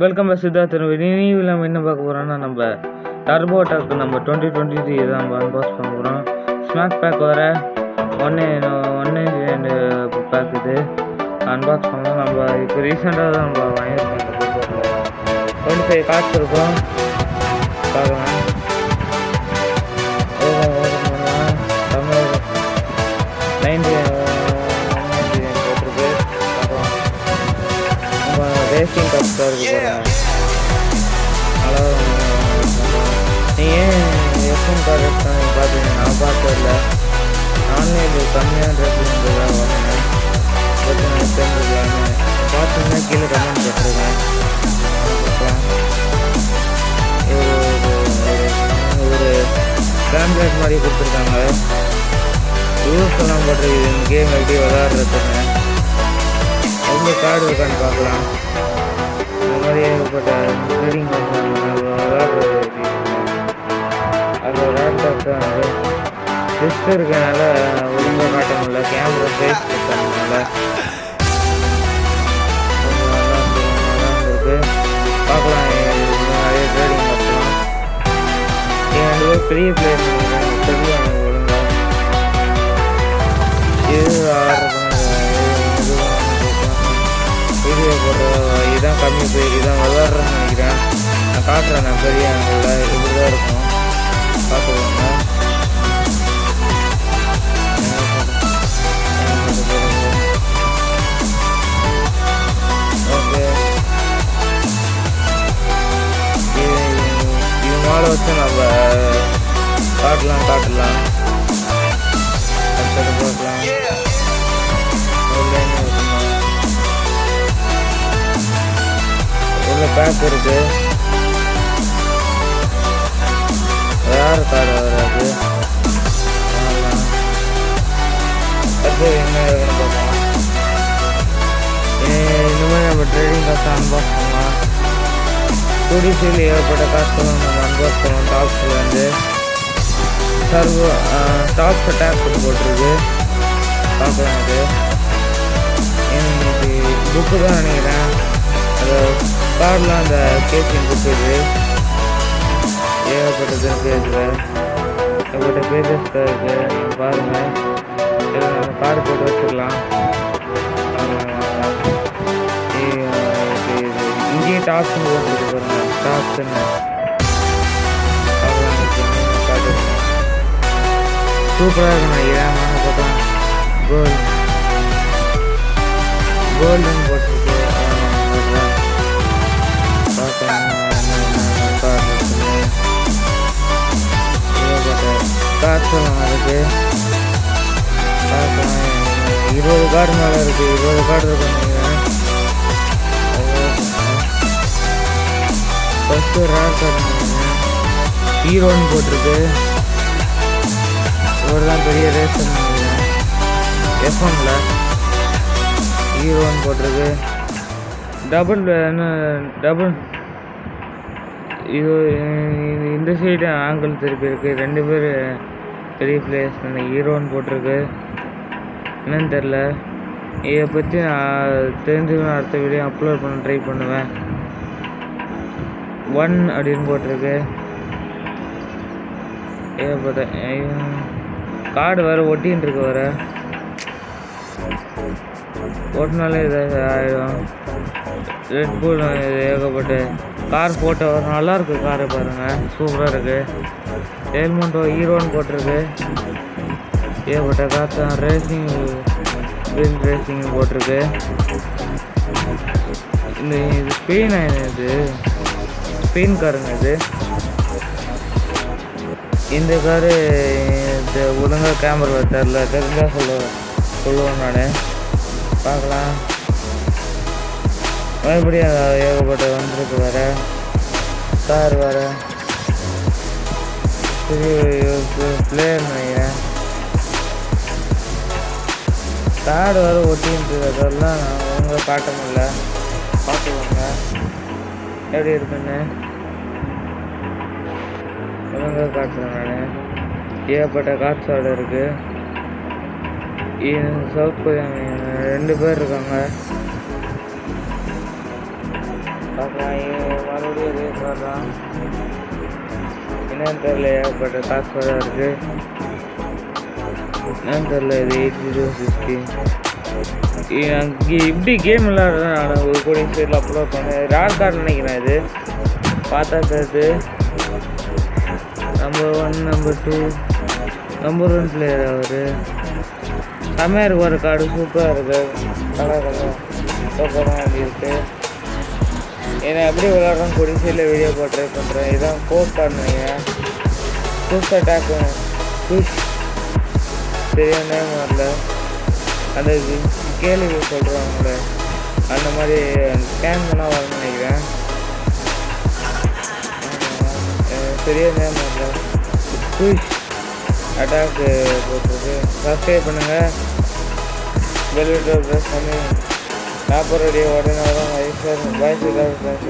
Welcome back Siddharth. ரினியூவில் நம்ம என்ன பார்க்க போகிறோம்னா, நம்ம டர்போ அட்டாக் நம்ம 2023 தான் நம்ம அன்பாக்ஸ் பண்ண போகிறோம். ஸ்நாக் பேக் வர ஒன்று பேக் இது அன்பாக்ஸ் பண்ணலாம். நம்ம இப்போ ரீசெண்டாக தான் நம்ம வாங்கியிருக்கோம். 25 காசு இருக்கும் பார்க்கலாம். தமிழ் 90 போட்டிருக்கு. நம்ம ரேசிங் கப் தான் இருக்கு பாருங்க. நீங்கள் எஃப்எம் கார் எடுத்தாங்க பார்த்தீங்க, நான் பார்த்ததில்ல. நானே இது கம்மியான ரேட்டில் இருந்ததாக வாங்கினேன். தெரிஞ்சுக்கலான்னு பார்த்தீங்கன்னா கீழே கமெண்ட் போட்டிருக்கேன். ஒரு பேம்ப்ளேட் மாதிரி கொடுத்துருக்காங்க. ரூல்ஸ் எல்லாம் போட்டிருக்கு. இந்த கேம் எப்படி விளையாடுறதுன்னு எந்த கார்டு இருக்கான்னு பார்க்கலாம். இந்த மாதிரி ஏகப்பட்ட ட்ரேடிங் விளையாடுறது அது லேப்டாப் தான். வந்து டிஸ்க் இருக்கனால ஒழுங்காக காட்ட முடியல. கேமரா சைஸ் கொடுத்ததுனால கொஞ்சம் நல்லா இருக்கு. பார்க்கலாம். நிறைய ட்ரேடிங் பார்க்கலாம். ரெண்டு பேர் பெரிய பிளேயர் தெரியும் ஒழுங்காக. இது ஆர்டர் வீடியோ போடுற இதுதான் கம்மி போய் இதுதான் விளாட்றேன்னு நினைக்கிறேன். நான் காட்டுறேன். நான் பெரிய ஆங்கிளில் இப்படி தான் இருக்கும். பார்த்துக்கோங்க. ஓகே, இது மேலே வச்சு நம்ம காட்டலாம். அடுத்தது பார்க்கலாம். உள்ள பேக் இருக்கு. யார் கார்டு வராது. அடுத்து என்ன இருக்குன்னு பார்க்கலாம். இந்த மாதிரி நம்ம ட்ரேடிங் காசை அன்பாக்ஸ் பண்ணலாம். டூடிசியில் ஏற்பட்ட காசுகளும் நம்ம அன்பாக்ஸ் பண்ணலாம். டாப்ஸில் வந்து சர்வோ டாப்ஸ் அட்டாக் போட்டிருக்கு. பார்க்கலாம். இது புக்கு தான் நினைக்கிறேன். அது கார்டெலாம் அந்த கேசிங் புக்கு. இது ஏகப்பட்டது பேஜில் ஏகப்பட்ட பேஜஸ் தான் இருக்குது. நீங்கள் பாருங்கள். இதில் நம்ம கார்டு போட்டு வச்சுக்கலாம். இங்கேயும் டாப்ஸ்ன்னு போட்டுருக்கு பாருங்க. டாப்ஸ்ன்னு கார்டு சூப்பராக இருக்கும் நினைக்கிறேன். பார்த்தா கோல்டுன்னு போட்டிருக்கு. காசுலாம் இருக்குது. 20 கார்டு மேலே இருக்குது. 20 கார்டு இருக்கு நினைக்கிறேன். ஃபஸ்ட்டு ரேர் கார்டு நினைக்கிறேன். ஹீரோன்னு போட்டிருக்கு. இவர் தான் பெரிய ரேசர் நினைக்கிறேன். எஃப்எம்ல ஹீரோன்னு போட்டிருக்கு. டபுள் இது இந்த சைடு ஆங்கிள் திருப்பி இருக்குது. 2 பேர் பெரிய பிளேயர்ஸ். ஹீரோன்னு போட்டிருக்கு. என்னன்னு தெரில. இதை பற்றி நான் தெரிஞ்சுக்கணும். அடுத்த வீடியோ அப்லோட் பண்ண ட்ரை பண்ணுவேன். 1 அப்படின்னு போட்டிருக்கு. ஏகப்பட்ட கார்டு வேறு ஒட்டின்னு இருக்கு. வேறு ஓட்டினாலே இதாக ஆகிடும். ரெட் பூல் ஏகப்பட்ட கார் போட்டோ வரும். நல்லாயிருக்கு. காரை பாருங்கள், சூப்பராக இருக்குது. ஹெல்மெட்டோ ஹீரோன்னு போட்டிருக்கு. ஏகப்பட்ட கார் தான். ரேசிங் வீல் ரேசிங் போட்டிருக்கு. இது ஸ்பெயின். இது ஸ்பெயின் காருங்க. இது இந்த காரு இந்த ஒழுங்காக கேமரா தெரிஞ்சால் சொல்லுவேன் நான். பார்க்கலாம். மறுபடியும் ஏகப்பட்ட வந்துருக்கு. வேறு கார் வேறு பிளேயர் நினைக்கிறேன். கார்டு வேறு ஒட்டின்ட்டு அதெல்லாம் நான் ஒழுங்காக காட்ட முடியல. பார்த்துக்கோங்க எப்படி இருக்குன்னு. ஒழுங்காக காட்டுறேன் நான். ஏகப்பட்ட கார்ட்ஸோடு இருக்குது. சவுத் கொரியா 2 பேர் இருக்காங்க. பார்க்கலாம். மறுபடியும் இதே கார்தான் என்னன்னு தெரியல. ஏகப்பட்ட காசு வர இருக்குது. என்னன்னு தெரியல. இது 8060 இப்படி கேம் விளையாடுறேன். நான் ஒரு கோடிங் சைடில் அப்லோட் பண்ணேன். ரேர் கார்டு நினைக்கிறேன். இது பார்த்தா தெரியுது. நம்பர் 1 நம்பர் 2 நம்பர் 1 பிளேயர் அவர். செம்மையாக இருக்கு. ஒரு கார்டு சூப்பராக இருக்குது. கலர் சூப்பராக இருக்குது. ஏன்னா எப்படி விளையாடுறோம் கோடிங் சைடில் வீடியோ போட்டு ட்ரை பண்ணுறேன். இதுதான் கோட் கார்டு நினைக்கிறேன். புஷ் அட்டாக் புஷ் சரியான நேம் வரல. அந்த கேள்வி சொல்கிறாங்களே அந்த மாதிரி ஸ்கேன் பண்ணால் வரணும்னு நினைக்கிறேன். சரியாக நேம் வரல. புஷ் அட்டாக் போட்டிருக்கு. சப்ஸ்கிரைப் பண்ணுங்கள். பெல் பட்டன் ப்ரெஸ் பண்ணி 40 உடனே வரும். வயசு